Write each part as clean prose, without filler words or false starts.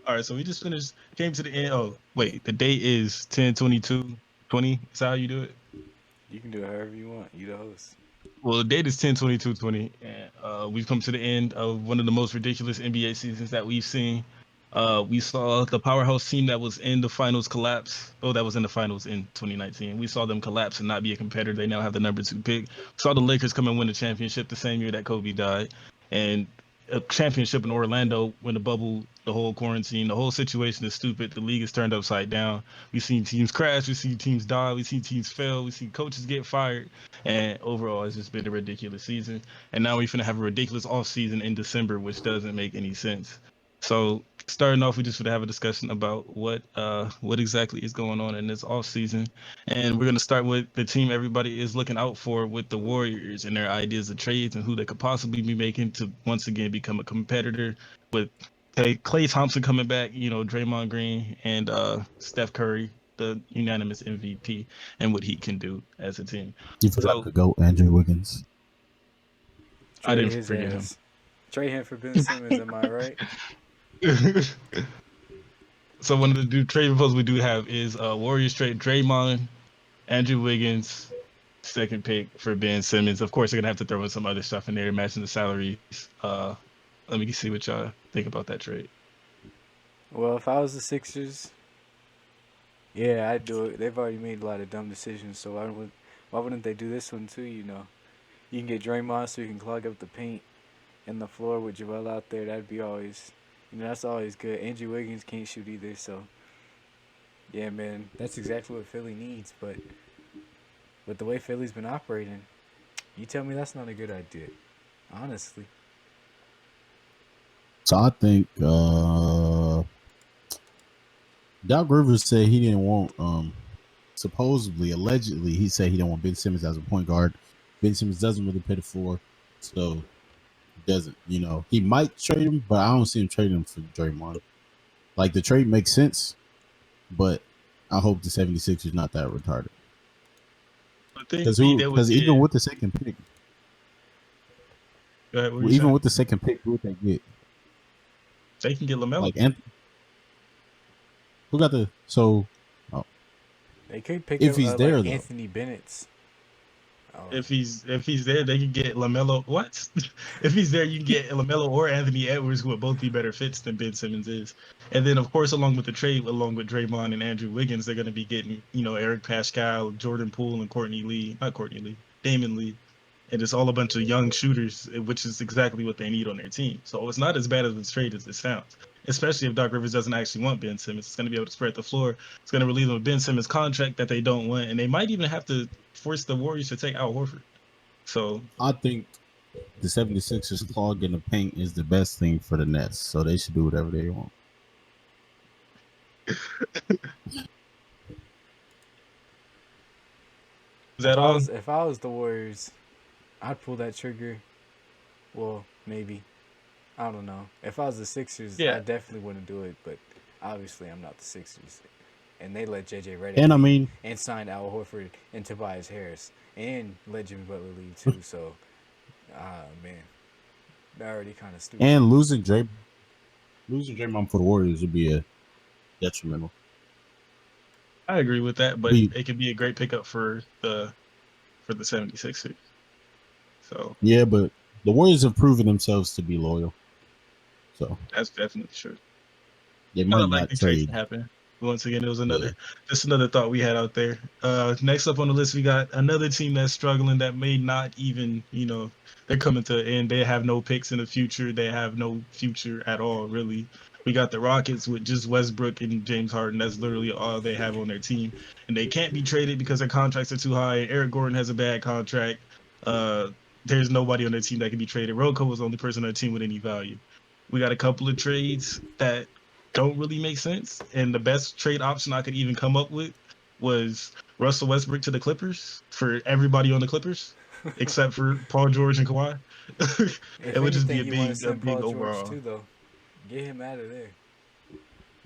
All right, so we just finished. Came to the end. Oh, wait, the date is 10/22/20. Is that how you do it? You can do it however you want. You the host. Well, the date is 10/22/20, and we've come to the end of one of the most ridiculous NBA seasons that we've seen. We saw the powerhouse team that was in the finals collapse. Oh, that was in the finals in 2019. We saw them collapse and not be a competitor. They now have the number two pick. Saw the Lakers come and win the championship the same year that Kobe died, and a championship in Orlando when the bubble, the whole quarantine, the whole situation is stupid. The league is turned upside down. We've seen teams crash. We've seen teams die. We've seen teams fail. We've seen coaches get fired. And overall, it's just been a ridiculous season. And now we're going to have a ridiculous off season in December, which doesn't make any sense. So starting off, we just would have a discussion about what exactly is going on in this off season, and we're gonna start with the team everybody is looking out for with the Warriors and their ideas of trades and who they could possibly be making to once again become a competitor with Clay Thompson coming back, Draymond Green and Steph Curry, the unanimous MVP, and what he can do as a team. You forgot So to go, Andrew Wiggins. I Trade didn't his forget him. ass. Trade him for Ben Simmons. Am I right? So one of the trade proposals we do have is Warriors trade Draymond, Andrew Wiggins, second pick for Ben Simmons. Of course, they're gonna have to throw in some other stuff in there, matching the salaries. Let me see what y'all think about that trade. Well, if I was the Sixers, yeah, I'd do it. They've already made a lot of dumb decisions, so why wouldn't they do this one too? You can get Draymond so you can clog up the paint and the floor with Joel out there. That'd be always, that's always good. Andrew Wiggins can't shoot either, so yeah, man, that's exactly what Philly needs. But with the way Philly's been operating, you tell me that's not a good idea, honestly. So I think Doc Rivers said he didn't want supposedly, allegedly, he said he didn't want Ben Simmons as a point guard. Ben Simmons doesn't really play the floor, so he doesn't. He might trade him, but I don't see him trading him for Draymond. Like the trade makes sense, but I hope the 76ers not that retarded. I think that was Because even yeah. with the second pick, Go ahead, what were you even saying? with the second pick, who would they get? They can get Lamelo. Like who got the oh, They could pick if up he's like there though. Anthony Bennett's. Oh, If he's there, they can get Lamelo. What? If he's there, you can get Lamelo or Anthony Edwards, who would both be better fits than Ben Simmons is. And then, of course, along with the trade, along with Draymond and Andrew Wiggins, they're going to be getting Eric Pascal, Jordan Poole, and Damon Lee, and it's all a bunch of young shooters, which is exactly what they need on their team. So it's not as bad of a trade as it sounds. Especially if Doc Rivers doesn't actually want Ben Simmons, it's going to be able to spread the floor. It's going to relieve them of Ben Simmons' contract that they don't want, and they might even have to force the Warriors to take Al Horford. So I think the 76ers clogging the paint is the best thing for the Nets, so they should do whatever they want. is that all? if I was the Warriors, I'd pull that trigger. Well, maybe. I don't know. If I was the Sixers, I Yeah, definitely wouldn't do it. But obviously, I'm not the Sixers, and they let JJ Redick And I leave mean, and signed Al Horford and Tobias Harris and let Jimmy Butler leave too. So, man, they're already kind of stupid. and losing Draymond for the Warriors would be a detrimental. I agree with that, but Be it could be a great pickup for the 76ers. So Yeah, but the Warriors have proven themselves to be loyal, so that's definitely true. they I might would like not the trade to trade. happen. Once again, it was Yeah, another thought we had out there. Next up on the list, we got another team that's struggling that may not even, they're coming to an end. They have no picks in the future. They have no future at all, really. We got the Rockets with just Westbrook and James Harden. That's literally all they have on their team, and they can't be traded because their contracts are too high. Eric Gordon has a bad contract. Uh, there's nobody on their team that can be traded. Rocco was the only person on their team with any value. We got a couple of trades that don't really make sense. And the best trade option I could even come up with was Russell Westbrook to the Clippers for everybody on the Clippers, except for Paul George and Kawhi. It If would just be anything, you want to a send big Paul George overall. too, though. Get him out of there.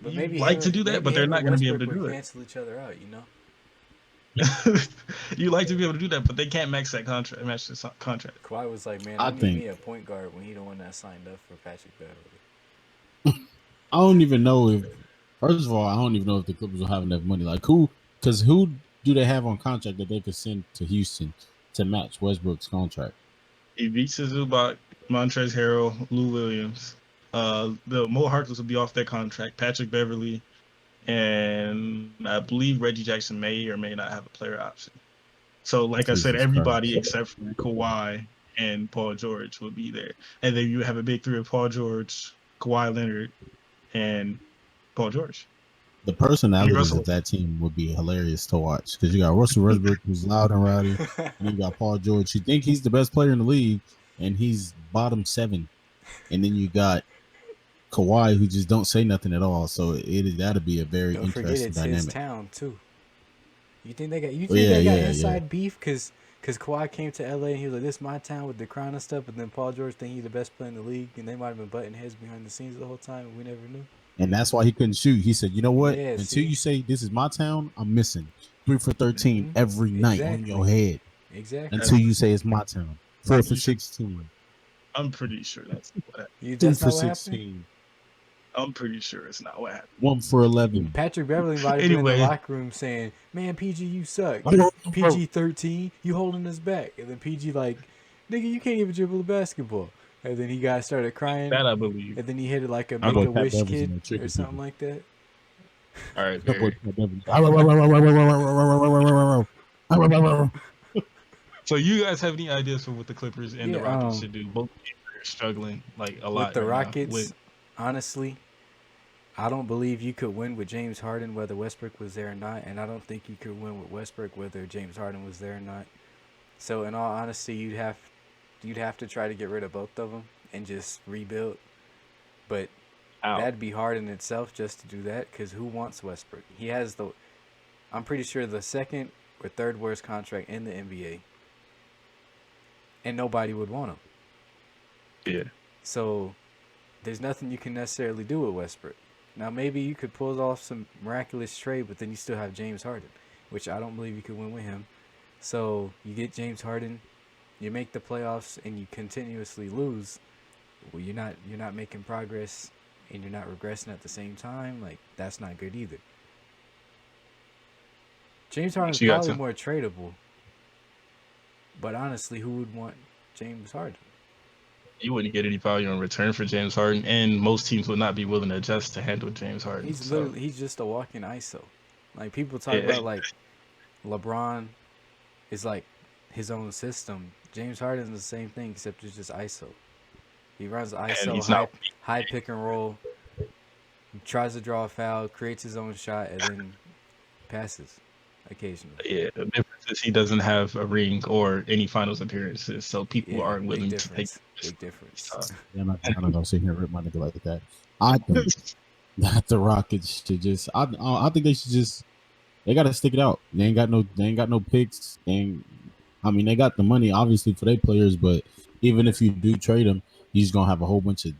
But You like to do that, but they're him not and going to be able Westbrook to would do it. cancel each other out. You know. You like to be able to do that, but they can't match this contract. Kawhi was like, "Man, I I need think me a point guard when he the one that signed up for Patrick Beverly." I don't even know if. First of all, I don't even know if the Clippers will have enough money. Like who? Because who do they have on contract that they could send to Houston to match Westbrook's contract? Ivica Zubac, Montrezl Harrell, Lou Williams. The Mo Harkless will be off that contract. Patrick Beverly, and I believe Reggie Jackson may or may not have a player option. So, like I said, Jesus Christ. everybody except for Kawhi and Paul George will be there, and then you have a big three of Paul George, Kawhi Leonard, and Paul George. The And personalities of Russell. that team would be hilarious to watch because you got Russell Westbrook, who's loud and rowdy, and you got Paul George, you think he's the best player in the league, and he's bottom 7, and then you got Kawhi, who just don't say nothing at all. So that'll be a very Don't forget interesting it's his dynamic. town too. You think they got Yeah. inside beef because Kawhi came to LA and he was like, "This is my town" with the crown and stuff, and then Paul George think he's the best player in the league, and they might have been butting heads behind the scenes the whole time, and we never knew. And that's why he couldn't shoot. He said, "You know what? Yeah, Until see? you say this is my town, I'm missing 3 for 13 every night on your head. Exactly. Until you say it's my town, 4 for 16. I'm pretty sure that's what happened. 2 That's for not what happened? 16. I'm pretty sure it's not what happened. 1 for 11. Patrick Beverly might have been in Anyway. the locker room saying, "Man, PG, you suck. PG 13, you holding us back." And then PG like, "Nigga, you can't even dribble a basketball." And then he started crying. That I believe. And then he hit it like a I'll go Pat Make-A-Wish Beverly kid and trick or something like that. All right, That boy Barry. Pat Beverly. So you guys have any ideas for what the Clippers and the Yeah, Rockets should do? Both teams are struggling like a lot With the right now. Rockets, honestly, I don't believe you could win with James Harden whether Westbrook was there or not, and I don't think you could win with Westbrook whether James Harden was there or not. So in all honesty, you'd have to try to get rid of both of them and just rebuild. But that'd be hard in itself just to do that because who wants Westbrook? He has I'm pretty sure the second or third worst contract in the NBA, and nobody would want him. Yeah. So there's nothing you can necessarily do with Westbrook. Now, maybe you could pull off some miraculous trade, but then you still have James Harden, which I don't believe you could win with him. So you get James Harden, you make the playoffs, and you continuously lose. Well, you're not making progress, and you're not regressing at the same time. Like, that's not good either. James Harden's probably more tradable. But honestly, who would want James Harden? You wouldn't get any value in return for James Harden, and most teams would not be willing to adjust to handle James Harden. He's just a walking ISO. Like people talk about like LeBron is like his own system. James Harden is the same thing except it's just ISO. He runs ISO high pick and roll, tries to draw a foul, creates his own shot, and then passes occasionally. Yeah, the difference is he doesn't have a ring or any finals appearances, so people aren't willing to take. Big difference. Yeah, I'm not gonna sit here and rip my nigga like that. I think that the Rockets should just. I think they should just. They gotta stick it out. They ain't got no picks. They got the money obviously for their players, but even if you do trade them, you're just gonna have a whole bunch of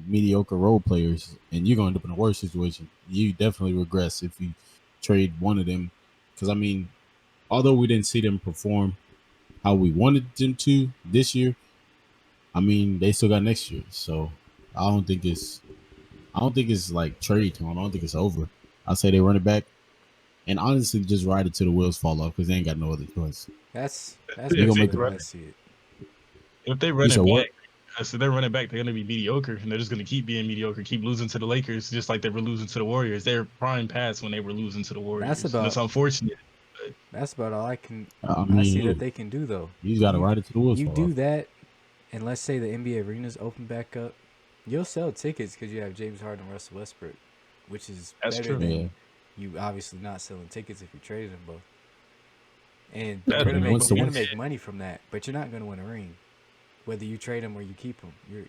mediocre role players, and you're gonna end up in a worse situation. You definitely regress if you trade one of them, because although we didn't see them perform how we wanted them to this year, they still got next year. So I don't think it's like trade time. I don't think it's over. I'll say they run it back and honestly just ride it till the wheels fall off because they ain't got no other choice. That's make the way I see it. If they run it back, so they're running back, they're gonna be mediocre, and they're just gonna keep being mediocre, keep losing to the Lakers, just like they were losing to the Warriors. They're prime pass when they were losing to the Warriors. That's unfortunate. That's about all I see that they can do though. You got to ride it to the wheels. You do that, and let's say the NBA arenas open back up, you'll sell tickets because you have James Harden and Russell Westbrook, which is better than you obviously not selling tickets if you traded them both. And you're gonna make money from that, but you're not gonna win a ring, whether you trade them or you keep them. You're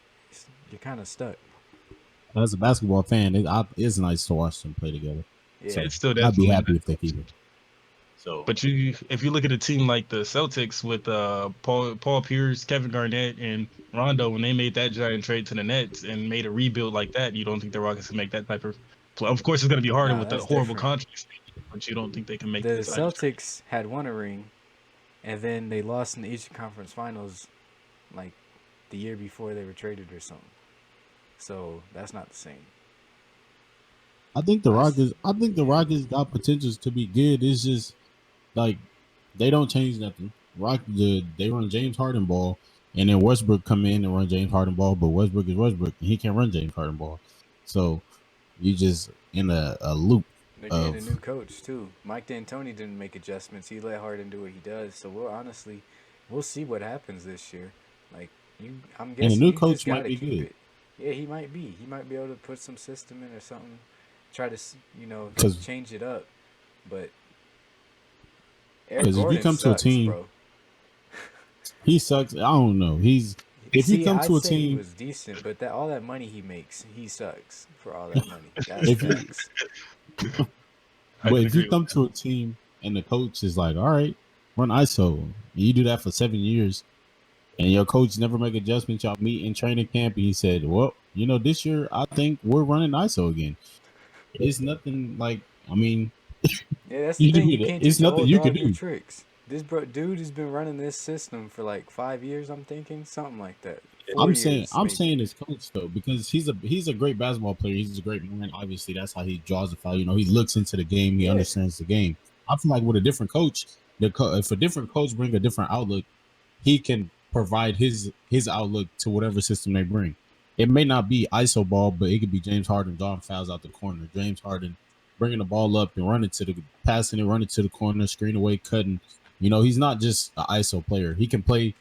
kind of stuck. As a basketball fan, it's nice to watch them play together. Yeah, so it's still I'd be happy if they keep it. So, but if you look at a team like the Celtics with Paul Pierce, Kevin Garnett, and Rondo, when they made that giant trade to the Nets and made a rebuild like that, you don't think the Rockets can make that type of play? Of course, it's going to be harder with the horrible contracts, but you don't think they can make the this Celtics had won a ring, and then they lost in the Eastern Conference Finals, like the year before they were traded or something. So that's not the same. I think the Rockets got potentials to be good. It's just like they don't change nothing. They run James Harden ball, and then Westbrook come in and run James Harden ball, but Westbrook is Westbrook, and he can't run James Harden ball. So you just in a loop They're getting a of, new coach too. Mike D'Antoni didn't make adjustments. He let Harden do what he does. So we'll see what happens this year. Like I'm and a guessing new you just coach might gotta be keep good it. Yeah, he might be. He might be able to put some system in or something. Try to because change it up. But Eric if you Gordon come to a sucks, team, bro. he sucks. I don't know. If you See, come I'd to a say he team, was decent, but that all that money he makes, he sucks for all that money. That's if you facts. I but can if you agree with come to a team and the coach is like, all right, run ISO, and you do that for 7 years, and your coach never make adjustments, y'all meet in training camp, and he said, well, this year I think we're running ISO again. It's nothing like, I mean, Yeah, that's the you do thing. You it. can't It's teach a nothing old you can dog new do. tricks. This dude has been running this system for like 5 years. I'm thinking something like that. that. 4 years, I'm maybe. saying his coach though, because he's a great basketball player. He's a great man. Obviously, that's how he draws the foul. He looks into the game. He Yeah. understands the game. I feel like with a different coach, if a different coach bring a different outlook, he can provide his outlook to whatever system they bring. It may not be ISO ball, but it could be James Harden drawing fouls out the corner. James Harden bringing the ball up and passing it, running to the corner, screen away, cutting. He's not just an ISO player. He can play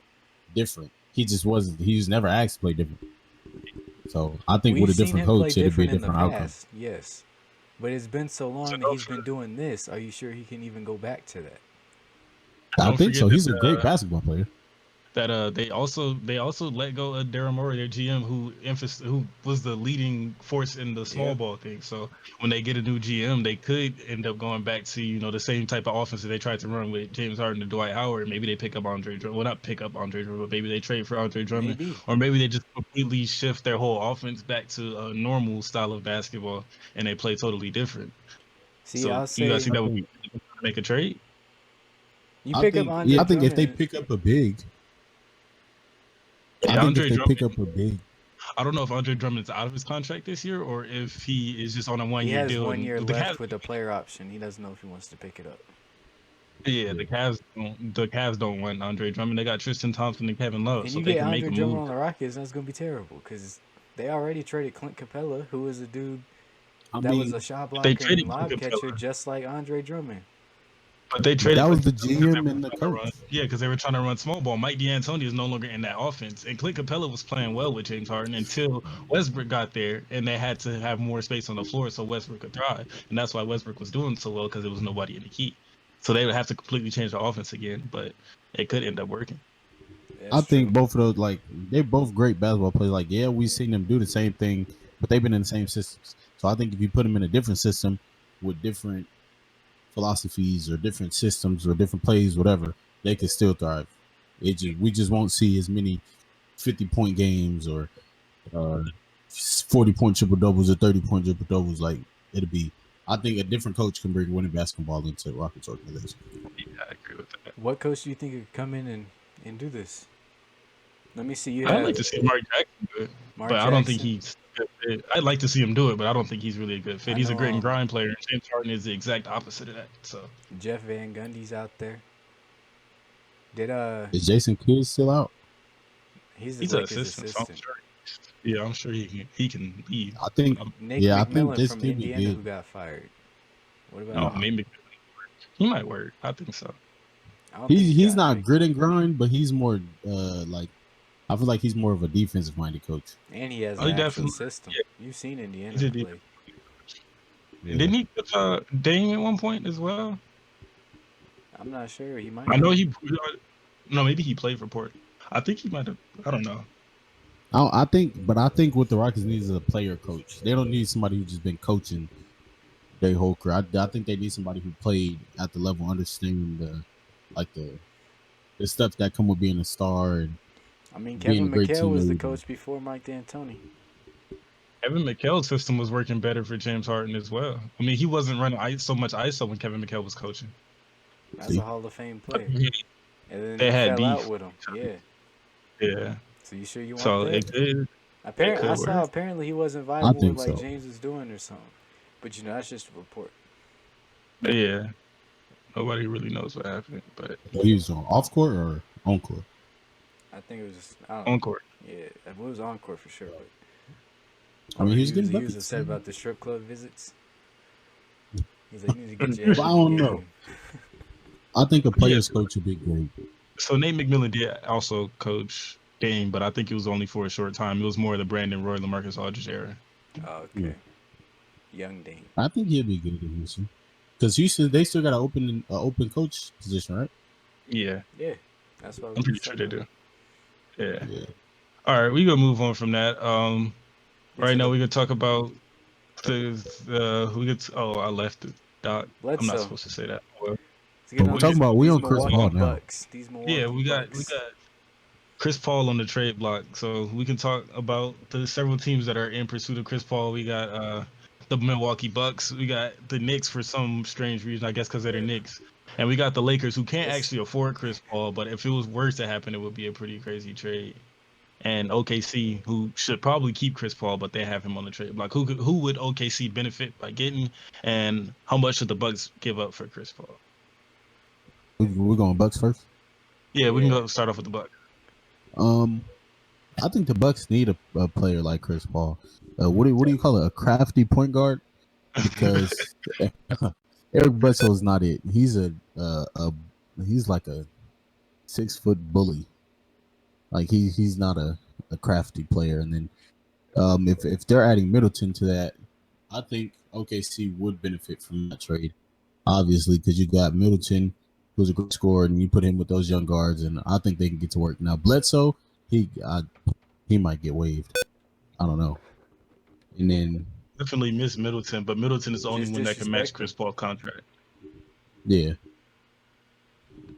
different. He just wasn't. He's never asked to play different. So I think with We've a seen different him play coach, it'd be a different in the different outcome. past, yes. But it's been so So long that don't, he's been doing this. Are you sure he can even go back to that? I don't think forget so. He's a great basketball player. that they also let go of Daryl Morey, their GM, who was the leading force in the small Yeah. ball thing. So when they get a new GM, they could end up going back to the same type of offense that they tried to run with James Harden and Dwight Howard. Maybe they pick up Andre Drummond. Well, not pick up Andre Drummond, but maybe they trade for Andre Drummond, Maybe. or maybe they just completely shift their whole offense back to a normal style of basketball and they play totally different. See, So I'll you guys say think I that would think. make a trade? you pick up Yeah, Andre I think if they Drummond. pick up a big, I Yeah, think if Andre they Drummond. pick up a big, I don't know if Andre Drummond's out of his contract this year or if he is just on a He 1 year has deal. 1 year And the left Cavs, with a player option. He doesn't know if he wants to pick it up. yeah, yeah, the Cavs don't want Andre Drummond. They got Tristan Thompson and Kevin Love, And so you they get can make Andre a Drummond move. on the Rockets, that's going to be terrible because they already traded Clint Capella, who was a dude I that was mean, a shot They blocker and traded Clint lob catcher Capella, just like Andre Drummond. but they traded that was Clint the Capella because they GM were and the trying to coach. run. Yeah, because they were trying to run small ball. Mike D'Antoni is no longer in that offense, and Clint Capella was playing well with James Harden until Westbrook got there, and they had to have more space on the floor so Westbrook could thrive, and that's why Westbrook was doing so well because there was nobody in the key. So they would have to completely change the offense again, but it could end up working. I That's true. think both of those, like, they're both great basketball players. Like, yeah, we've seen them do the same thing, but they've been in the same systems. So I think if you put them in a different system with different philosophies or different systems or different plays, whatever, they could still thrive. We just won't see as many 50-point games or 40-point triple doubles or 30-point triple doubles. Like, it'll be. I think a different coach can bring winning basketball into the Rockets organization. Yeah, I agree with that. What coach do you think could come in and do this? Let me see. You I'd like have to see Mark Jackson do it, Mark but I don't think Jackson. he's a good fit. I'd like to see him do it, but I don't think he's really a good fit. I He's a know grit and grind player, and James Harden is the exact opposite of that. So Jeff Van Gundy's out there. Did Is Jason Kidd still out? he's he's the an Lakers assistant, so assistant. I'm sure he can leave. I think. Nick Yeah, I think McMillan this from could be Indiana good. who got fired. What about No, him? maybe he might work. I think so. I don't think he He's got not like, grit and grind, but he's more like, I feel like he's more of a defensive minded coach. and he has Oh, an he actual definitely. system. Yeah, You've seen Indiana he's a deep. play. Yeah. Didn't he coach Dame at one point as well? I'm not sure. He might I know have. he. No, maybe he played for Port. I think he might have. I don't know. I think what the Rockets need is a player coach. They don't need somebody who's just been coaching their whole career. I think they need somebody who played at the level, understanding the stuff that come with being a star and I mean, being a Kevin great McHale was the teammate. coach before Mike D'Antoni. Kevin McHale's system was working better for James Harden as well. I mean, he wasn't running so much ISO when Kevin McHale was coaching. That's See? a Hall of Fame But player. And then they he had fell out beef. with him. Yeah. Yeah. So you sure you want So that? it I could saw work. apparently he wasn't I vibing with think like so. James was doing or something. But that's just a report. Yeah, nobody really knows what happened, but He was on off court or on court. I think it was just I don't know. on court. Yeah, it was on court for sure. But I mean, he's he getting was buckets. upset about the strip club visits. He's like, you need to get your But head I in don't the know. game. I think a Yeah. player's coach would be great. So Nate McMillan did also coach Dame, but I think it was only for a short time. It was more of the Brandon Roy, LaMarcus Aldridge era. Oh, Yeah. okay. Young Dame. I think he'll be good in Houston because Houston they still got an open coach position, right? Yeah, Yeah, that's what I'm pretty sure they do. Yeah. Yeah. All right, we gonna move on from that. Get Right to now the we gonna talk about I left the doc. I'm not Bledsoe. supposed to say that. Well, Let's get But we're on talking about we these on Chris Milwaukee Paul now. Bucks. These yeah, Milwaukee we got Bucks. Chris Paul on the trade block, so we can talk about the several teams that are in pursuit of Chris Paul. We got the Milwaukee Bucks. We got the Knicks for some strange reason, I guess because they're the Knicks. And we got the Lakers who can't It's- actually afford Chris Paul, but if it was worse to happen, it would be a pretty crazy trade. And OKC, who should probably keep Chris Paul, but they have him on the trade block. Who would OKC benefit by getting, and how much should the Bucks give up for Chris Paul? We're going Bucks first. Yeah, we can Yeah. go start off with the Bucks. I think the Bucks need a player like Chris Paul. What do you call it? A crafty point guard? Because Eric Bledsoe's not it. He's he's like a 6-foot bully. Like he's not a crafty player. And then if they're adding Middleton to that, I think OKC would benefit from that trade. Obviously, because you got Middleton, who's a great scorer, and you put him with those young guards, and I think they can get to work. Now Bledsoe, he might get waived. I don't know. And then Definitely miss Middleton, but Middleton is the only Just one that can match disrespect Chris Paul contract. yeah.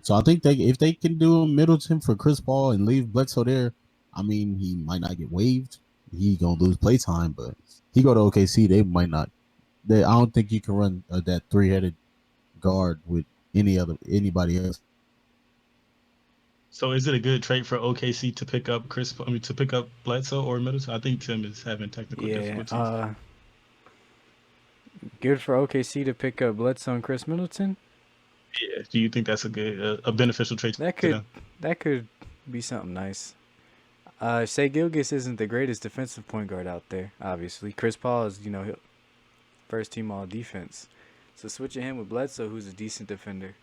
So I think if they can do Middleton for Chris Paul and leave Bledsoe there, I mean he might not get waived. He gonna lose play time, but he go to OKC, they might not. I don't think you can run that 3-headed guard with anybody else. So is it a good trade for OKC to pick up to pick up Bledsoe or Middleton? I think Tim is having technical difficulties. Good for OKC to pick up Bledsoe and Chris Middleton. Yeah. Do you think that's a good, a beneficial trade? That could be something nice. Shai Gilgeous isn't the greatest defensive point guard out there. Obviously, Chris Paul is first team all defense. So switching him with Bledsoe, who's a decent defender,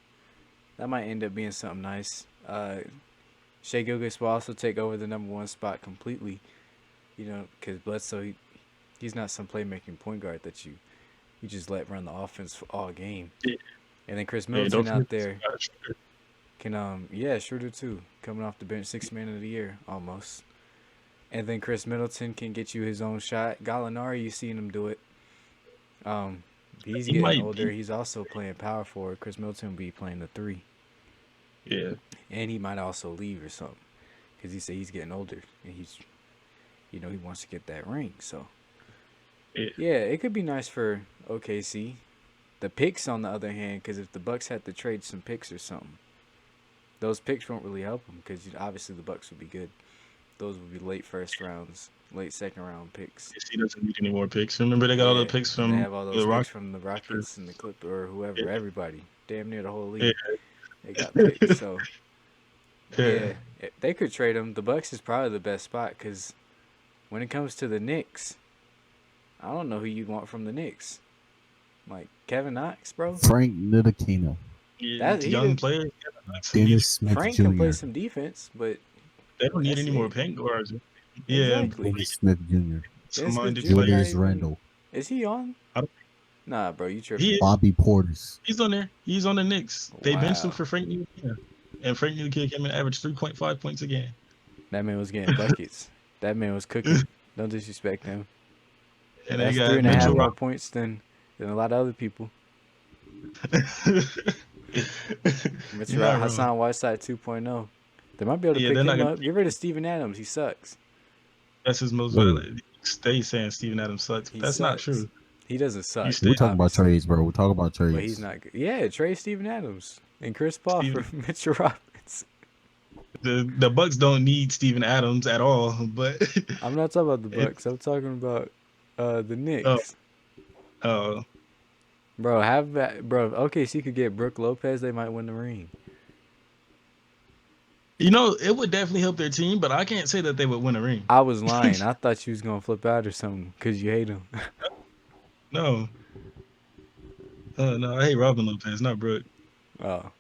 that might end up being something nice. Shai Gilgeous will also take over the number 1 spot completely. Because Bledsoe, he's not some playmaking point guard that you just let run the offense for all game. Yeah. And then Chris Middleton out there can Schroeder too, coming off the bench, 6th man of the year almost. And then Chris Middleton can get you his own shot. Gallinari, you seen him do it. He's getting older. He's also playing power forward. Chris Middleton will be playing the 3. Yeah. And he might also leave or something, because he said he's getting older and he's, he wants to get that ring. So yeah, it could be nice for OKC. The picks, on the other hand, because if the Bucks had to trade some picks or something, those picks won't really help them, because obviously the Bucks would be good. Those would be late first rounds, late second round picks. He doesn't need any more picks. Remember, they got all the picks from they have all those the picks from the Rockets and the Clippers or whoever, everybody, damn near the whole league. Yeah. They got picks, so Yeah. they could trade them. The Bucks is probably the best spot, because when it comes to the Knicks, I don't know who you'd want from the Knicks. Like Kevin Knox, bro. Frank Ntilikina. Yeah, young player. Dennis Smith Frank Jr. can play some defense, but they don't need any more paint guards. Yeah, exactly. Dennis Smith Jr. Julius Randle. Is he on? Nah, bro, you tripping. He is. Bobby Portis. He's on there. He's on the Knicks. They benched him Wow. for Frank Ntilikina, and Frank Ntilikina came in and averaged 3.5 points a game. That man was getting buckets. That man was cooking. Don't disrespect him. And That's they got 3.5 Mitchell more points than a lot of other people. Mitchell Hassan Whiteside 2.0. They might be able to pick him up. Get rid of Steven Adams. He sucks. That's his most violent. Stay saying Steven Adams sucks. That's not true. He doesn't suck. We're talking about trades, bro. We're talking about trades. But he's not good. Yeah, trade Steven Adams and Chris Paul for Mitchell Roberts. The Bucks don't need Steven Adams at all, but I'm not talking about the Bucks. I'm talking about the Knicks. Uh, Bro, bro. If OKC could get Brook Lopez, they might win the ring. it would definitely help their team, but I can't say that they would win a ring. I was lying. I thought you was gonna flip out or something because you hate him. No, no, I hate Robin Lopez, not Brook. Oh,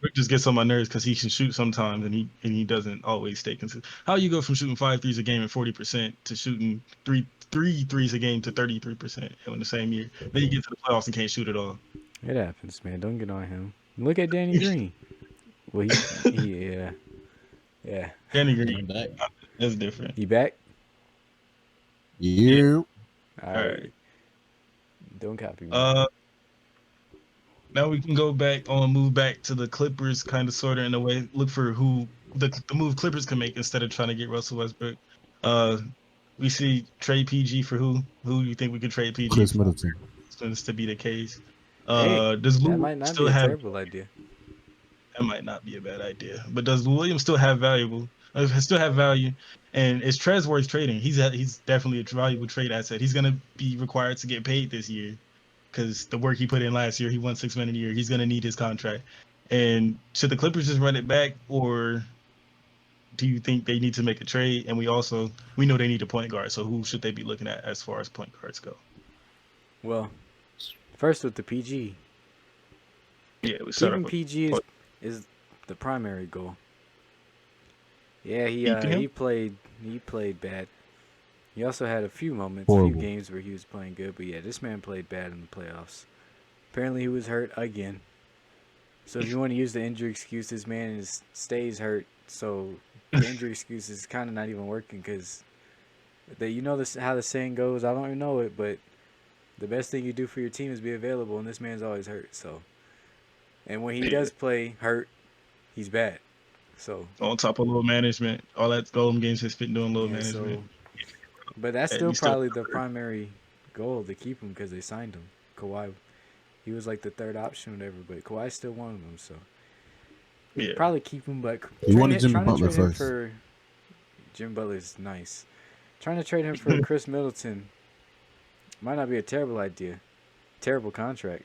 Brook just gets on my nerves because he can shoot sometimes, and he doesn't always stay consistent. How you go from shooting 5 threes a game at 40% to shooting three threes a game to 33% in the same year? Then you get to the playoffs and can't shoot at all. it happens, man. Don't get on him. Look at Danny Green. Well, yeah. Danny I'm Green, back. that's different. You back? Yeah. All All right. right. Don't copy me. Now we can move back to the Clippers, kind of, sort of, in a way. Look for who the move Clippers can make instead of trying to get Russell Westbrook. We see trade PG for who? Who do you think we could trade PG Chris for? Middleton. Seems to be the case. Hey, Does that Lou might not still be a have? terrible idea. That might not be a bad idea. But does Lou Williams still have still have value? And is Trez worth trading? He's definitely a valuable trade asset. He's gonna be required to get paid this year because the work he put in last year, he won $6 million a year. He's gonna need his contract. And should the Clippers just run it back, or do you think they need to make a trade? And we know they need a point guard. So who should they be looking at as far as point guards go? Well, first with the PG. Yeah, we start Keeping up. PG is the primary goal. Yeah, Keeping him? he played bad. He also had a few Horrible. games where he was playing good, but yeah, this man played bad in the playoffs. Apparently he was hurt again. So if you want to use the injury excuse, this man stays hurt. So the injury excuse is kind of not even working because how the saying goes. I don't even know it, but the best thing you do for your team is be available, and this man's always hurt. So, and when he does play hurt, he's bad. So On top of low management, all that Golden Games has been doing low management. But that's And still he's still probably the hurt. primary goal to keep him because they signed him. Kawhi, he was like the third option, or whatever. But Kawhi still wanted him, so Yeah. probably keep him. But He wanted Jimmy trying to Butler trade him first. for Jim Butler's nice. Trying to trade him for Chris Middleton might not be a terrible idea. Terrible contract.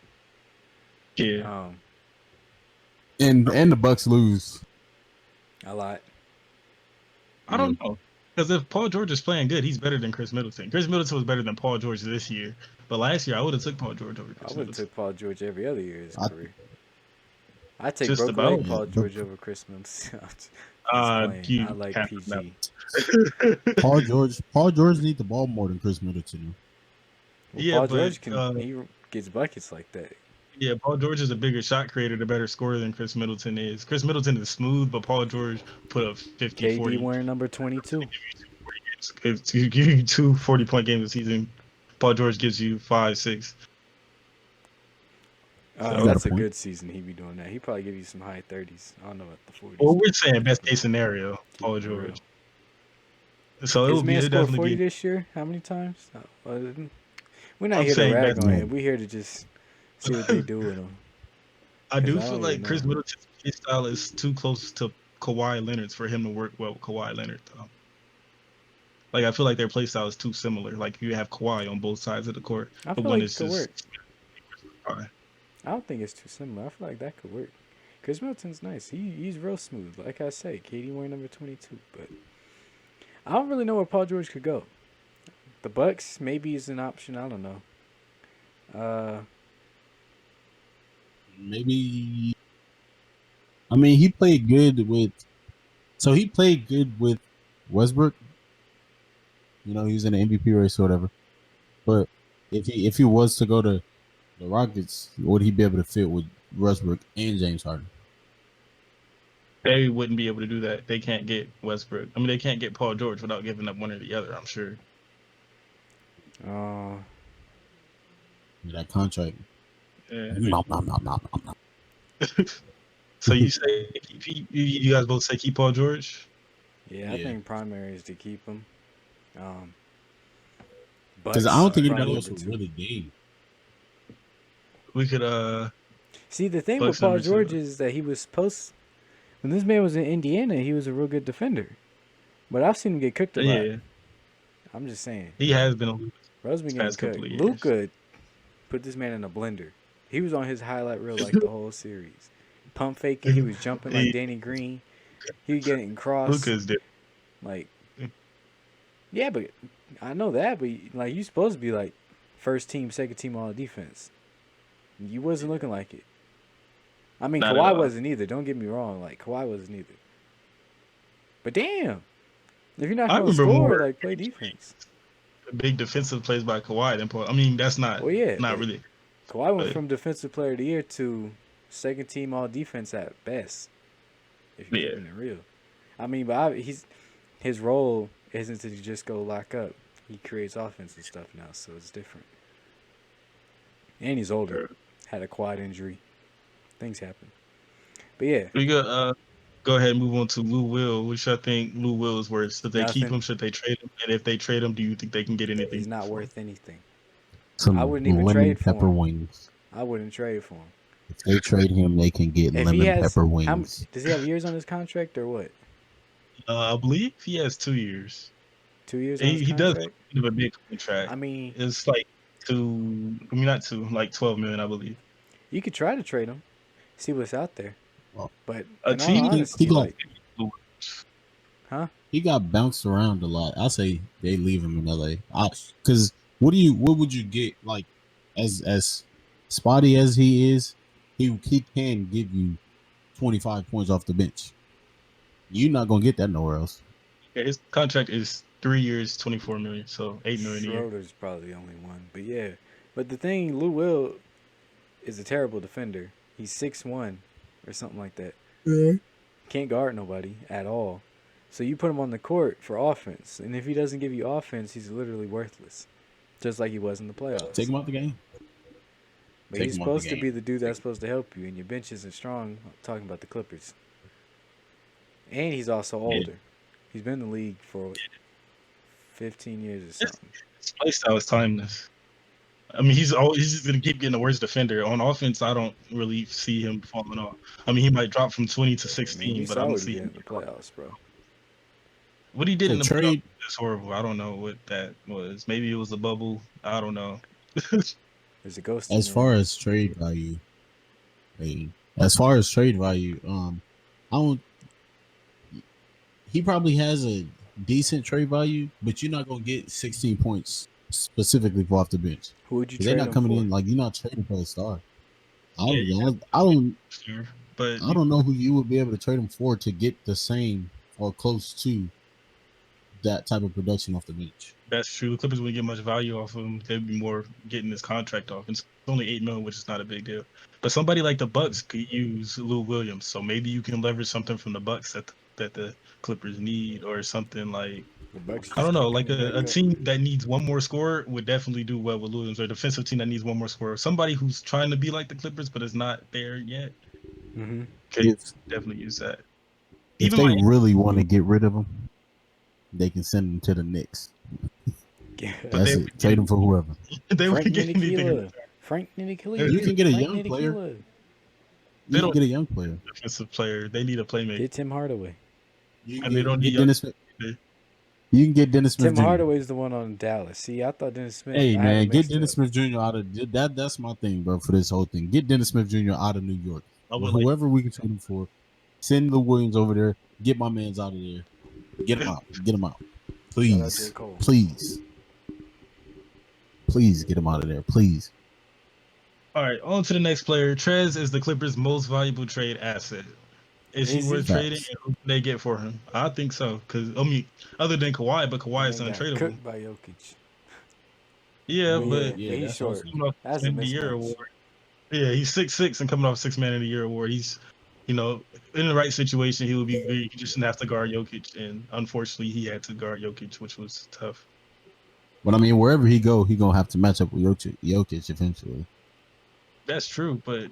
Yeah. And the Bucks lose. A lot. I don't know. Because if Paul George is playing good, he's better than Chris Middleton. Chris Middleton was better than Paul George this year. But last year, I would have took Paul George over Chris I would have Middleton. took Paul George every other year of his I- career. I take Just broke about. leg Paul Yeah, George over Chris Middleton. You I like can't PG. Paul George needs the ball more than Chris Middleton. Well, Yeah, Paul but, George he gets buckets like that. Yeah, Paul George is a bigger shot creator, the better scorer than Chris Middleton is. Chris Middleton is smooth, but Paul George put up 50, KD 40. wearing number 22. If you give you 2 40-point games a season, Paul George gives you 5, 6. So- That's a point. good season. He'd be doing that. He'd probably give you some high 30s. I don't know about the 40s. Well, we're saying best case scenario, Keep Paul it real. George. So it His would be man it scored 40 definitely be. this year. How many times? We're not I'm here to saying rag best- on him. We're here to just see what they do with him. I do 'Cause I feel don't like even Chris know. Middleton's play style is too close to Kawhi Leonard's for him to work well with Kawhi Leonard, though. Like, I feel like their play style is too similar. Like, you have Kawhi on both sides of the court, I but feel one like is it could work. just. Kawhi. I don't think it's too similar. I feel like that could work. Chris Middleton's nice. He's real smooth. Like I say, KD wearing number 22. But I don't really know where Paul George could go. The Bucks maybe is an option. I don't know. Maybe. I mean, he played good with. So he played good with Westbrook. You know, he was in the MVP race or whatever. But if he was to go to the Rockets, would he be able to fit with Westbrook and James Harden? They wouldn't be able to do that. They can't get Westbrook. I mean, they can't get Paul George without giving up one or the other, I'm sure. That contract. Yeah. No. So you say you guys both say keep Paul George? Yeah, I Yeah. think primary is to keep him. Because I don't think Bucks anybody probably else number would two. really game. We could See, the thing Bucks with Paul number two. George is that he was supposed. When this man was in Indiana, he was a real good defender. But I've seen him get cooked a lot. yeah. I'm just saying. He has been Bro's been getting past couple cooked. of years. Luka put this man in a blender. He was on his highlight reel like the whole series. Pump faking, he was jumping like Danny Green. He was getting cross. Luka's there. Like, yeah, but I know that, but like you supposed to be like first team, second team all defense. You wasn't looking like it. I mean, Not at Kawhi all. wasn't either. Don't get me wrong. Like Kawhi wasn't either. But damn, if you're not I gonna remember score, more like play defense. big defensive plays by Kawhi than Paul. I mean, that's not Well, yeah, not but really. Kawhi went But, from defensive player of the year to second team all defense at best. If you're Yeah. keeping it real, I mean, but his role isn't to just go lock up. He creates offense and stuff now, so it's different. And he's older. Had a quad injury. Things happen. But yeah, we got go ahead and move on to Lou Will. What should I think Lou Will is worth? Should they keep Nothing. him? Should they trade him? And if they trade him, do you think they can get anything? he's not for him? worth anything. Some I wouldn't even lemon trade for pepper him. wings. I wouldn't trade for him. If they trade him, they can get If lemon he has, pepper wings. does he have years on his contract or what? I believe he has 2 years. 2 years on his He does contract? have a big contract. I mean, It's like not two, like 12 million, I believe. you could try to trade him, see what's out there. Well, But A in all team- honesty, he gon- like, huh? He got bounced around a lot. I say they leave him in LA. Because what would you get, like, as spotty as he is, he can give you 25 points off the bench. You're not gonna get that nowhere else. Yeah, his contract is 3 years, 24 million, so 8 million a year. Schroeder's probably the only one. But yeah. But the thing, Lou Will is a terrible defender. He's 6'1" or something like that. Can't guard nobody at all. So you put him on the court for offense. And if he doesn't give you offense, he's literally worthless. Just like he was in the playoffs. Take him out the game. But take he's him out the supposed to game. be the dude that's supposed to help you. And your bench isn't strong. I'm talking about the Clippers. And he's also older. He's been in the league for 15 years or something. His play style is timeless. I mean, he's just gonna keep getting the worst defender. On offense, I don't really see him falling off. I mean, he might drop from 20 to I mean, 16, you but saw I don't what he see did in him. the playoffs, bro. What he did So in the trade- playoffs is horrible. I don't know what that was. Maybe it was the bubble. I don't know. There's a ghost in As there. far as trade value, I don't. He probably has a decent trade value, but you're not gonna get 16 points specifically off the bench. Who would you 'Cause trade they're him not coming for? in like you're not trading for a star. I Yeah, don't Sure. But I don't know who you would be able to trade him for to get the same or close to that type of production off the bench. that's true. The Clippers wouldn't get much value off of him. They'd be more getting his contract off. It's only 8 million, which is not a big deal. But somebody like the Bucks could use Lou Williams, so maybe you can leverage something from the Bucks that the Clippers need, or something like The Bucks I don't just know, keep like coming a back up. team that needs one more scorer would definitely do well with Williams, or a defensive team that needs one more scorer. Somebody who's trying to be like the Clippers but is not there yet. Mhm. Could If, definitely use that. if Even they Miami- really want to get rid of him, they can send him to the Knicks. Yeah. That's they- it. Trade him for whoever. they Frank would get anything. Ntilikina. Frank Ntilikina. You can get a Frank young player. Ntilikina. You can don't- get a young player. Defensive player. They need a playmaker. Get Tim Hardaway. You And they don't need young- Dennis Smith. You can get Dennis Smith Tim Jr. Hardaway's the one on Dallas. See, I thought Dennis Smith. Hey I had man, him get mixed Dennis up. Smith Jr. out of that. That's my thing, bro. For this whole thing, get Dennis Smith Jr. out of New York. I would like Whoever we can trade him for, send Lou Williams over there. Get my man's out of there. Get him out. Get him out. Shout out J. Please, Cole. please get him out of there. Please. All right, on to the next player. Trez is the Clippers' most valuable trade asset. Is he Is he? worth trading? And who can they get for him? I think so. Because I mean, other than Kawhi, but Kawhi is Man got untradeable. cooked by Jokic. Yeah, But but yeah, he's that's short. awesome. coming off That's a Man of the Year mismatch. award. Yeah, he's 6'6" and coming off 6 Man of the Year award. He's, in the right situation, he would be good. He just didn't have to guard Jokic, and unfortunately, he had to guard Jokic, which was tough. But I mean, wherever he go, he gonna have to match up with Jokic eventually. That's true, but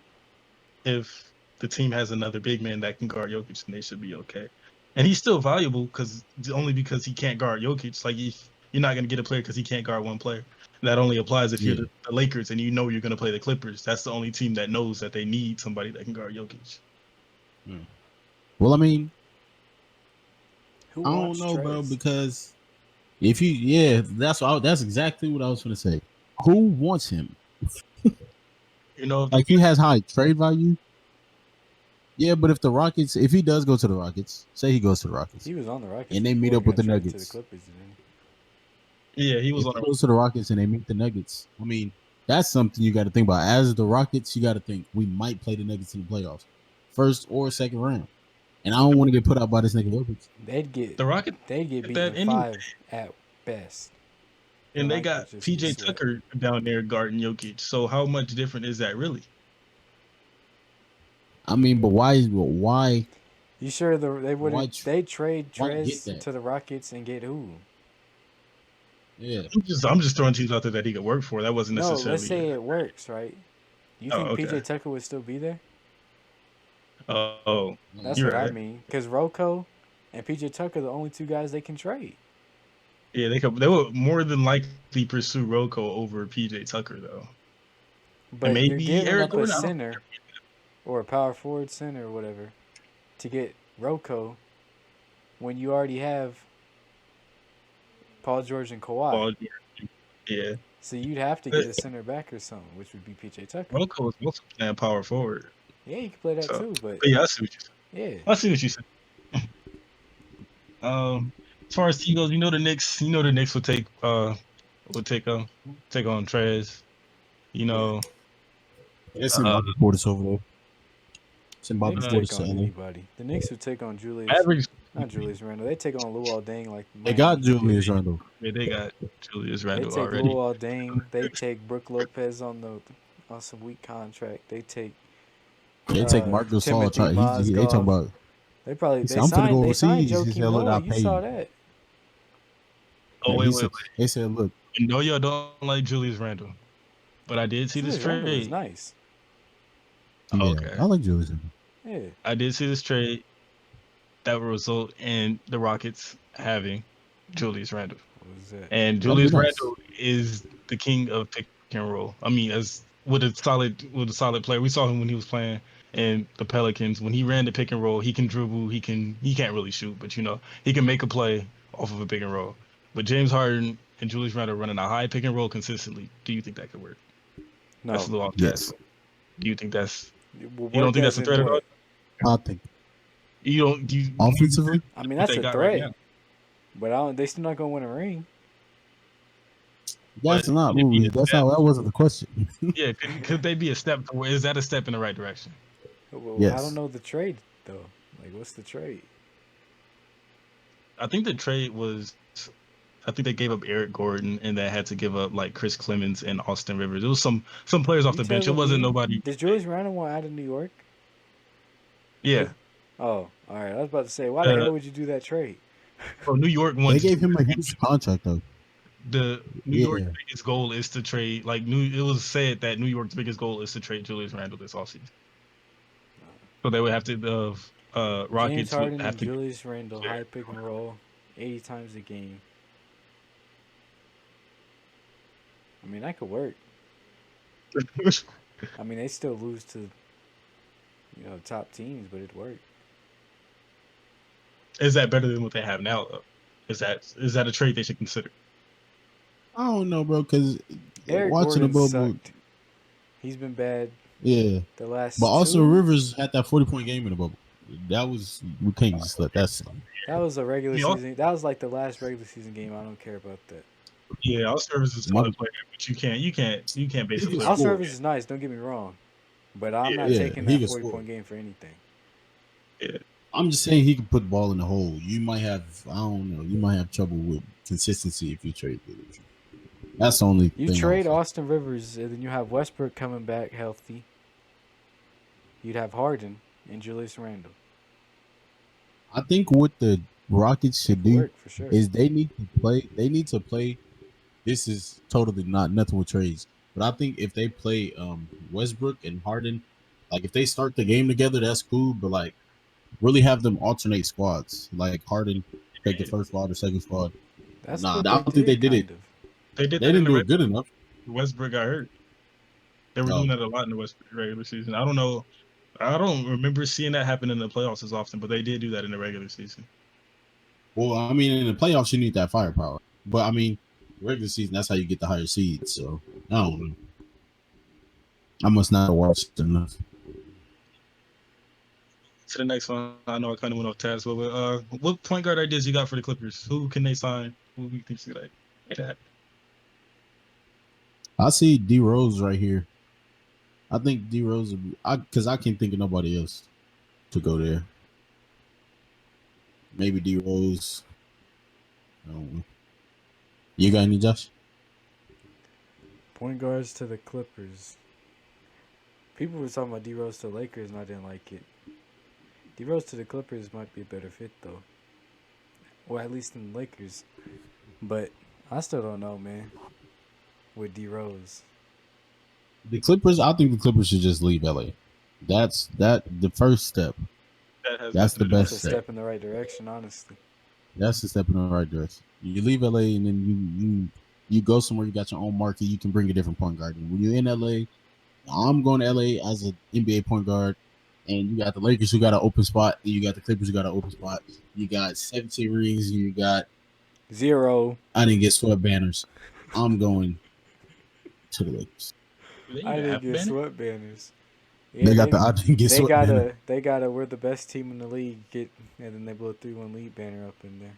if the team has another big man that can guard Jokic, then they should be okay. And he's still valuable because he can't guard Jokic. Like you're not gonna get a player because he can't guard one player. And that only applies if you're the Lakers and you know you're gonna play the Clippers. That's the only team that knows that they need somebody that can guard Jokic. Well, I mean, Who I don't wants know, bro, Trez? because that's exactly what I was gonna say. Who wants him? You know, Like he has high trade value. Yeah, but if he does go to the Rockets, say he goes to the Rockets, He was on the Rockets and they meet before up he with got the traded to the Nuggets. Clippers, didn't yeah, he was If on. he goes to the Rockets and they meet the Nuggets, I mean, that's something you got to think about. As the Rockets, you got to think we might play the Nuggets in the playoffs, first or second round. And I don't want to get put out by this nigga Jokic. he? The Rockets They'd get did beaten that in anyway, 5 at best. The and they Rockets got just get PJ swept. Tucker down there guarding Jokic. So how much different is that really? I mean, but why You sure they why wouldn't? They trade why get Trez that? to the Rockets and get who? Yeah, I'm just throwing teams out there that he could work for. That wasn't No, let's necessarily. say it works, right? You Oh, think okay. PJ Tucker would still be there? Oh, That's you're what I right. mean. Because Rocco and PJ Tucker are the only 2 guys they can trade. Yeah, they would more than likely pursue Rocco over PJ Tucker though, and But you're maybe giving Eric up a Gordon. I don't- center or a power forward center or whatever to get Rocco when you already have Paul George and Kawhi. Paul, yeah, So you'd have to but get a center back or something, which would be PJ Tucker. Rocco was also playing power forward. Yeah, you can play that So, too, but but yeah, I see what you said. yeah. I see what you said. As far as team goes, the Knicks will take on Trez. You know, it's in uh, Bobby Portis over there. It's in Bobby Knicks uh, take Portis to on LA. anybody. The Knicks would take on Julius, Mavericks. not Julius Randle. They take on Luol Deng like They got Miami Heat did. Julius Randle. Yeah, they got Julius They Randle take already. Luol Deng. They take Brooke Lopez on some weak contract. They take They take Mark Gasol. Timothy They talking Mozgov. about. They He said, "I'm finna go they signed overseas." He Joakim said, "Look, Noah. I'll You pay saw you." that. Oh And wait, he wait, said, wait. "They said, look, I know y'all don't like Julius Randle, but I did see this Julius Randle is trade. nice. yeah, Okay, I like Julius Randle." Yeah. I did see this trade that will result in the Rockets having Julius Randle. What was that? And That'd be Julius nice. Randle is the king of pick and roll. I mean, as with a solid player. We saw him when he was playing in the Pelicans. When he ran the pick and roll, he can dribble. He can't really shoot, but he can make a play off of a pick and roll. But James Harden and Julius Randle running a high pick and roll consistently. Do you think that could work? That's a No. little off Yes, task. Do you think that's? You don't Work think that's as a in threat at all? what? I think You don't. Do you offensively, I mean, what that's they a got right threat. now? But I don't, they still not gonna win a ring. that's But not. could it be a That's step? not. That wasn't the question. Yeah, could they be a step? Is that a step in the right direction? Well, I don't Yes, know the trade though. Like, what's the trade? I think the trade was. I think they gave up Eric Gordon and they had to give up like Chris Clemens and Austin Rivers. It was some players off You the bench. It telling wasn't me? nobody. Does Julius Randle want out of New York? Yeah. Oh, all right. I was about to say, why the Uh, hell would you do that trade? so New York they wants gave him a huge contract though. the New York's Yeah, biggest goal is to trade. Like it was said that New York's biggest goal is to trade Julius Randle this offseason. So they would have to James Rockets would Harden have and to. Julius Randle high pick and roll, 80 times a game. I mean, that could work. I mean, they still lose to top teams, but it worked. Is that better than what they have now? Though? Is that a trade they should consider? I don't know, bro. Because Eric watching the Gordon bubble, sucked. He's been bad yeah. the last But also, two. Rivers had that 40-point game in the bubble. That was we can't just let that slide. That was a regular Yeah. season. That was like the last regular season game. I don't care about that. Yeah, Austin Rivers is a solid player, but you can't base a He can player. Austin score. Rivers is nice. Don't get me wrong, but I'm not Yeah, taking he that can 40-point score. game for anything. Yeah. I'm just saying he can put the ball in the hole. You might have, I don't know, you might have trouble with consistency if you trade Rivers. That's the only You thing. trade Austin Rivers, and then you have Westbrook coming back healthy. You'd have Harden and Julius Randle. I think what the Rockets should do Work for sure. is they need to play. They need to play. This is totally not nothing with trades, but I think if they play Westbrook and Harden, like if they start the game together, that's cool. But like really have them alternate squads. Like Harden take the first squad or second squad. That's Nah, what I don't think they did it. kind of. They did They that in didn't the do it good enough. Westbrook got hurt. They were No. doing that a lot in the Westbrook regular season. I don't know. I don't remember seeing that happen in the playoffs as often, but they did do that in the regular season. Well, I mean, in the playoffs, you need that firepower. But I mean, regular season, that's how you get the higher seeds. So I don't know. I must not have watched enough. To the next one, I know I kind of went off task, but what point guard ideas you got for the Clippers? Who can they sign? Who do you think's gonna make that? I see D Rose right here. I think D Rose would be, because I can't think of nobody else to go there. Maybe D Rose. I don't know. You got any, Josh? Point guards to the Clippers. People were talking about D Rose to the Lakers, and I didn't like it. D Rose to the Clippers might be a better fit though. Well, at least in the Lakers. But I still don't know, man. With D Rose. The Clippers. I think the Clippers should just leave LA. That's the first step. That has That's the nothing to do That's best a step. step in the right direction, honestly. That's the step in the right direction. You leave LA and then you go somewhere. You got your own market. You can bring a different point guard in. When you're in LA, I'm going to LA as an NBA point guard, and you got the Lakers who got an open spot, and you got the Clippers who got an open spot. You got 17 rings, and you got 0. I didn't get sweat banners. I'm going to the Lakers. Do they I even didn't have get Banner? sweat banners. Yeah, They got the I didn't get they sweat banner. gotta we're the best team in the league get, and then they blow 3-1 lead banner up in there.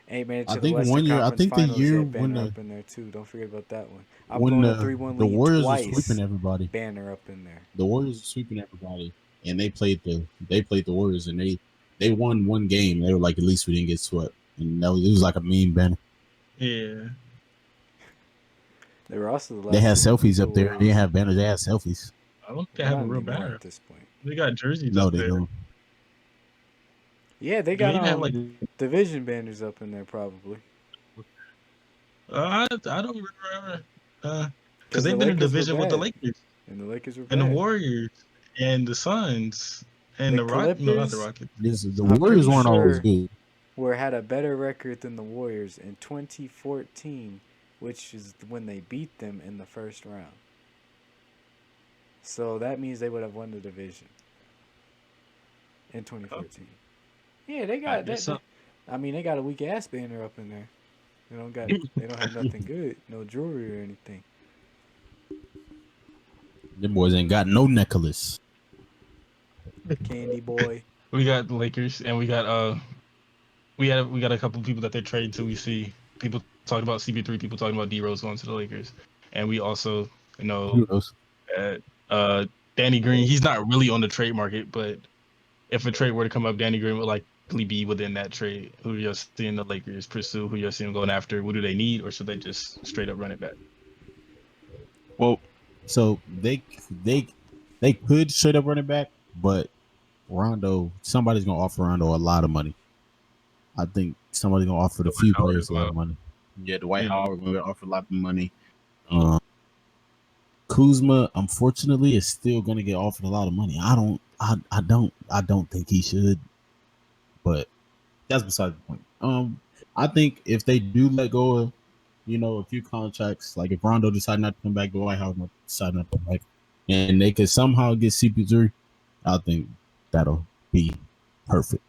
Ain't made it to I the think Western one year. I Conference think the Finals year yet. when Banner the up in there too. Don't forget about that one. I'm when blowing a 3-1 the lead Warriors were twice. sweeping everybody. Banner up in there. The Warriors were sweeping everybody, and they played the Warriors, and they won one game. They were like, at least we didn't get swept, and it was like a mean banner. Yeah. They were also the last. They had team to beat selfies the up there. They Warriors. didn't have banners. They had selfies. I don't think they Well, have a not real anymore banner. at this point. They got jerseys No, up they there. don't. Yeah, they Do got they even have like? division banners up in there probably. I don't remember. Because Because the they've been in Lakers were division with the bad, Lakers and the Lakers were and the bad. Warriors and the Suns and The the Rock. No, not the Clippers, Rockets. The I'm Warriors pretty weren't always sure, good. had a better record than the Warriors in 2014, which is when they beat them in the first round. So that means they would have won the division in 2014. Yeah, they got guess that. so. I mean, they got a weak ass banner up in there. They don't have nothing good, no jewelry or anything. Them boys ain't got no necklace. Candy boy. We got the Lakers and we got we got a couple people that they're trading to. We see people talking about CP3, people talking about D Rose going to the Lakers, and we also Who knows? Danny Green. He's not really on the trade market, but if a trade were to come up, Danny Green would likely be within that trade. Who you're seeing the Lakers pursue? Who you're seeing going after? What do they need, or should they just straight up run it back? Well, so they could straight up run it back, but Rondo, somebody's gonna offer Rondo a lot of money. I think somebody's gonna offer the few Howard players as a lot well. of money. Yeah, Dwight Yeah. Howard gonna offer a lot of money. Kuzma, unfortunately, is still gonna get offered a lot of money. I don't think he should, but that's beside the point. I think if they do let go of, a few contracts, like if Rondo decide not to come back, Dwight Howard might decide not to come back, and they could somehow get CP3, I think that'll be perfect.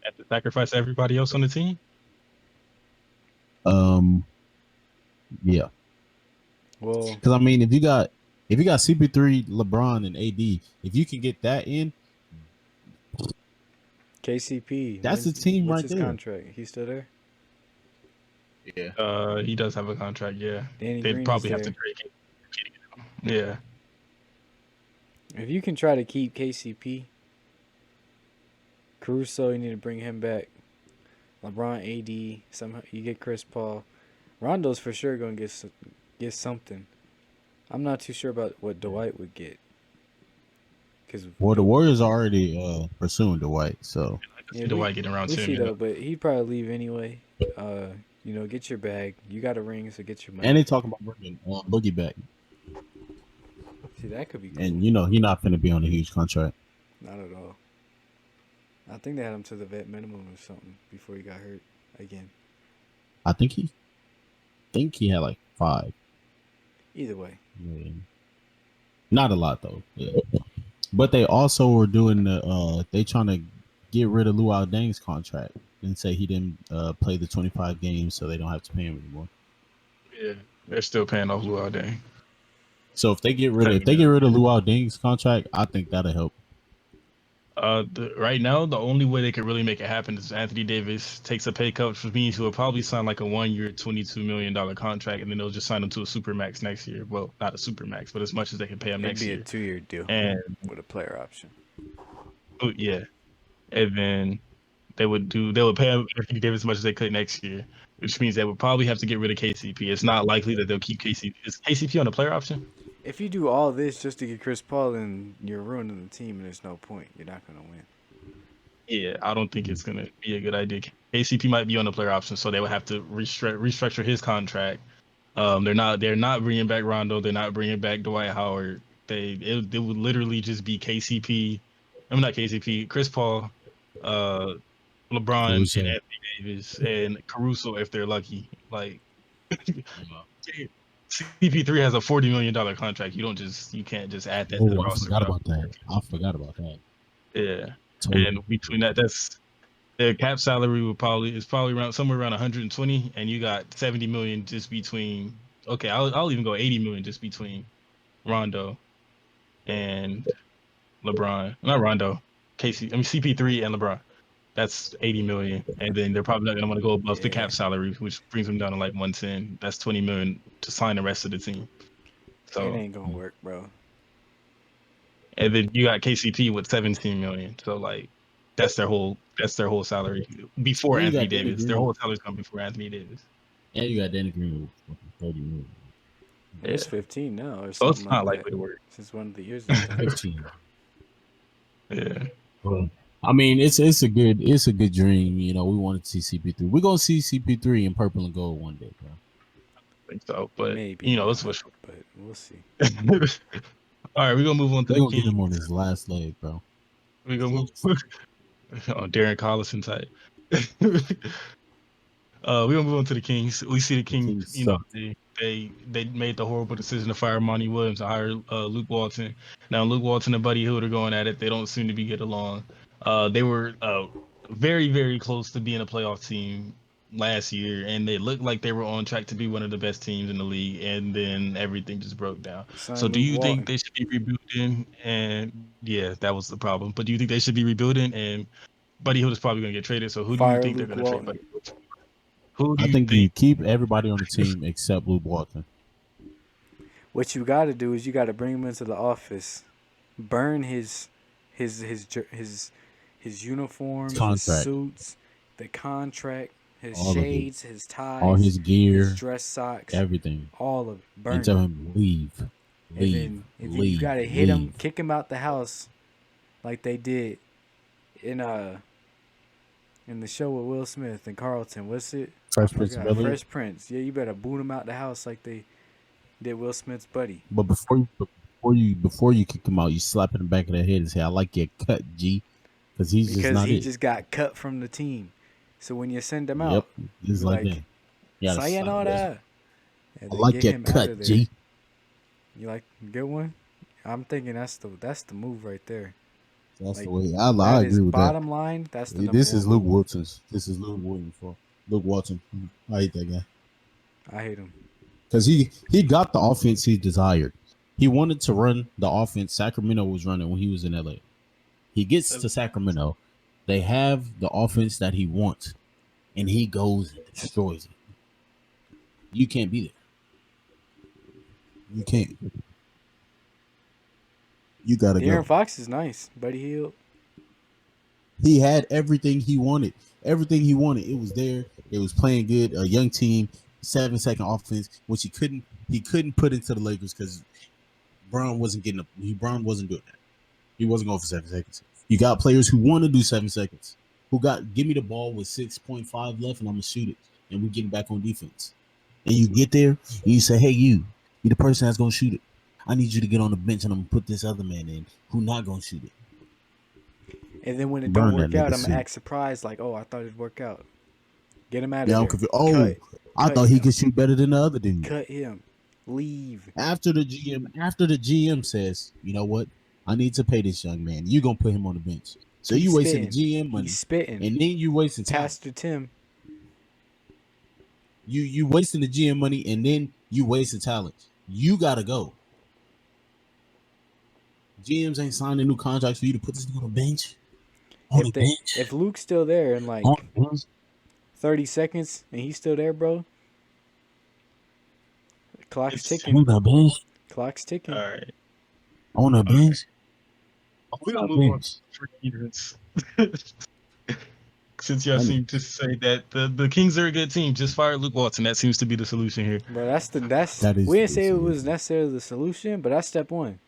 Have to sacrifice everybody else on the team. Yeah, Well, because I mean, if you got CP3, LeBron, and AD, if you can get that in, KCP. that's the team what's right his there. contract? He's still there? Yeah. He does have a contract. Yeah, Danny they'd Green probably is have to there. trade him. Yeah. If you can try to keep KCP, Caruso, you need to bring him back. LeBron, AD, somehow you get Chris Paul. Rondo's for sure gonna get something. I'm not too sure about what Dwight would get. Well, the Warriors are already pursuing Dwight, so I can see Dwight getting around we 10. see Yeah. though, but he'd probably leave anyway. Get your bag. You got a ring, so get your money. and they talking about bringing Boogie back, See, that could be cool. and he's not going to be on a huge contract. Not at all. I think they had him to the vet minimum or something before he got hurt again. I think he had like 5. Either way. Yeah. Not a lot though. Yeah. But they also were doing they trying to get rid of Luol Deng's contract and say he didn't play the 25 games, so they don't have to pay him anymore. Yeah, they're still paying off Luau Deng. So if they get rid of Luau Deng's contract, I think that'll help. Right now, the only way they could really make it happen is Anthony Davis takes a pay cut, which means he'll probably sign like a 1 year, $22 million contract, and then they'll just sign him to a super max next year. Well, not a super max, but as much as they can pay him It'd next be a year. 2-year deal And with a player option. yeah, and then they would pay him Anthony Davis as much as they could next year, which means they would probably have to get rid of KCP. It's not likely that they'll keep KCP. Is KCP on the player option? If you do all this just to get Chris Paul, then you're ruining the team, and there's no point. You're not gonna win. Yeah, I don't think it's gonna be a good idea. KCP might be on the player option, so they would have to restructure his contract. They're not bringing back Rondo. They're not bringing back Dwight Howard. It would literally just be KCP. I'm not KCP. Chris Paul, uh, LeBron, Caruso. and Anthony Davis, and Caruso if they're lucky. Like CP3 has a $40 million contract. You can't just add that to the Oh, I roster. forgot about that. Yeah, Totally. and between that, that's their cap salary is probably around somewhere around 120, and you got 70 million just between. Okay, I'll even go 80 million just between Rondo and LeBron. Not Rondo, CP3 and LeBron. That's 80 million, and then they're probably not gonna want to go above the Yeah. cap salary, which brings them down to like 110. That's 20 million to sign the rest of the team. It So, ain't gonna work, bro. and then you got KCP with 17 million. So like, that's their whole salary before And you Anthony got Danny Davis. Their Green. whole salary's coming before Anthony Davis. And you got Danny Green with 30 million. It's 15 now, or So it's something not like likely that. to work. Since one of the years is done. 15. Yeah. Well, I mean, it's a good dream. You know, we wanted to see CP3. We're gonna see CP3 in purple and gold one day, bro. I think so, but Maybe let's not, wish. but we'll see. All right, we're gonna move on to We're the gonna get Kings. him on his last leg, bro. We're gonna move on Darren Collison type. We're gonna move on to the Kings. We see the Kings. Kings suck. They made the horrible decision to fire Monty Williams and hire Luke Walton. Now Luke Walton and Buddy Hield are going at it. They don't seem to be getting along. They were very, very close to being a playoff team last year, and they looked like they were on track to be one of the best teams in the league. And then everything just broke down. So, do you think they should be rebuilding? And yeah, that was the problem. But do you think they should be rebuilding? And Buddy Hield is probably going to get traded. So, who do you Fire think they're Luke going to trade? Walton. Buddy Hield? Who do I you think think? you keep everybody on the team except Luke Walton. What you got to do is you got to bring him into the office, burn his uniforms, his Contract. suits, the contract, his All of it. shades, his ties, All his gear, his dress socks, everything. all of it. Burn And tell it. him leave. And then you got to hit him, kick him out the house, like they did in the show with Will Smith and Carlton. What's it? Fresh Prince of Bel-Air. Fresh Prince. Yeah, you better boot him out the house like they did Will Smith's buddy. But before you kick him out, you slap in the back of the head and say, "I like your cut, G," because he's just not he it. just got cut from the team. So when you send him out, Yep, just like that. Yeah, sayonara. I like your cut, G. You like good one? I'm thinking that's the move right there. That's like, the way. I agree with that. Bottom line, that's the This is Luke move. Walton's. This is Luke Walton for Luke Walton. I hate that guy I hate him because he got the offense he desired. He wanted to run the offense Sacramento was running when he was in LA. He gets to Sacramento, they have the offense that he wants, and he goes and destroys it. You can't be there. You can't. You gotta De'Aaron go. Fox is nice. Buddy Hield. He had everything he wanted. Everything he wanted. It was there. It was playing good. A young team, 7-second offense, which he couldn't put into the Lakers because Brown wasn't getting Brown wasn't doing that. He wasn't going for 7 seconds. You got players who want to do 7 seconds. Give me the ball with 6.5 left and I'm gonna shoot it. And we're getting back on defense. And you get there and you say, hey, you the person that's gonna shoot it. I need you to get on the bench and I'm gonna put this other man in who not gonna shoot it. And then when it don't work out, I'm gonna act surprised, like, oh, I thought it'd work out. Get him out of there. I'm confused. Oh, I thought he could shoot better than the other dude. Cut him. Leave. After the GM says, you know what? I need to pay this young man. You're gonna put him on the bench. So you wasting the GM money. He's spitting. And then you wasting time. Pastor Tim. You wasting the GM money, and then you wasting talent. You gotta go. GMs ain't signing new contracts for you to put this on the bench. On the bench. If Luke's still there in On like the bench. 30 seconds and he's still there, bro, clock's It's ticking. On the bench. Clock's ticking. all right. On the bench. We're On gonna the move on bench. to free agents. Since y'all I seem to say that the Kings are a good team, just fire Luke Walton. That seems to be the solution here. Bro, That is we didn't the say it was solution. necessarily the solution, but that's step one.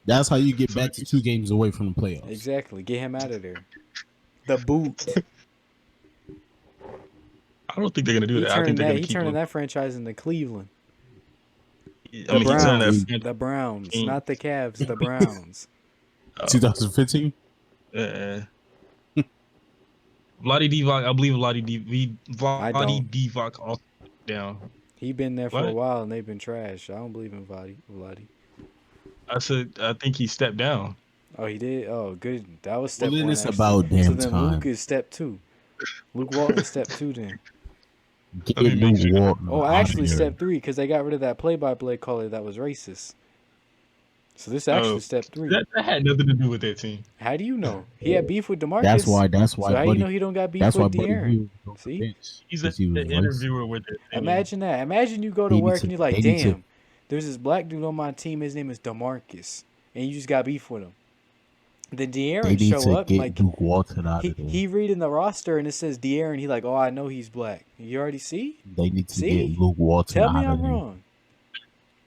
That's how you get So- back to 2 games away from the playoffs. Exactly. Get him out of there. The boot. I don't think they're gonna do that. I think they're gonna keep turning Luke. that franchise into Cleveland. I mean, he turned Browns. that. The Browns, Kings. not the Cavs. The Browns. 2015. Vlade Divac, I believe Vlade I don't. Divac also down. He been there for a What? while and they've been trash. I don't believe in Vlade. I said I think he stepped down. Oh, he did. Oh, good. That was step Well, then one. it's Actually. about So damn then time. Luke is step 2. Luke Walton is step 2 then. Get Let me make Luke sure. Walton Oh, out actually of here. step 3 because they got rid of that play-by-play caller that was racist. So this is actually step 3. That had nothing to do with that team. How do you know? He had beef with DeMarcus. That's why. So how Buddy. you know he don't got beef That's why with Buddy De'Aaron? Hield was on the See? bench, He's 'cause an he was racist. interviewer with it. Imagine that. Imagine you go to They need work to- and you're like, they need to- damn, there's this black dude on my team. His name is DeMarcus. And you just got beef with him. Then They De'Aaron need show to up get like Luke Walton out of there. he reading the roster and it says De'Aaron. He like, oh, I know he's black. You already see? They need to See? get Luke Walton Tell out me of I'm there. wrong.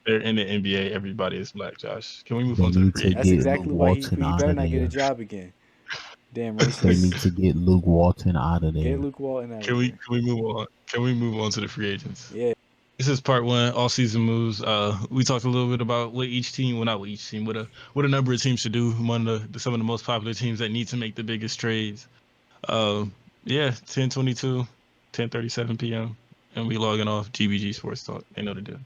They're in the NBA. Everybody is black. Josh, can we move They on to the need free to agents? That's get exactly Luke why he Walton out better of not get a there. job again. Damn They racist. need to get Luke Walton out of there. Get Luke Walton out Can of we there. move on? Can we move on to the free agents? Yeah. This is part one, all season moves. We talked a little bit about what each team, well, not what each team, what a number of teams should do. One of some of the most popular teams that need to make the biggest trades. Yeah, 10:22, 10:37 p.m. and we logging off GBG Sports Talk. They know the deal.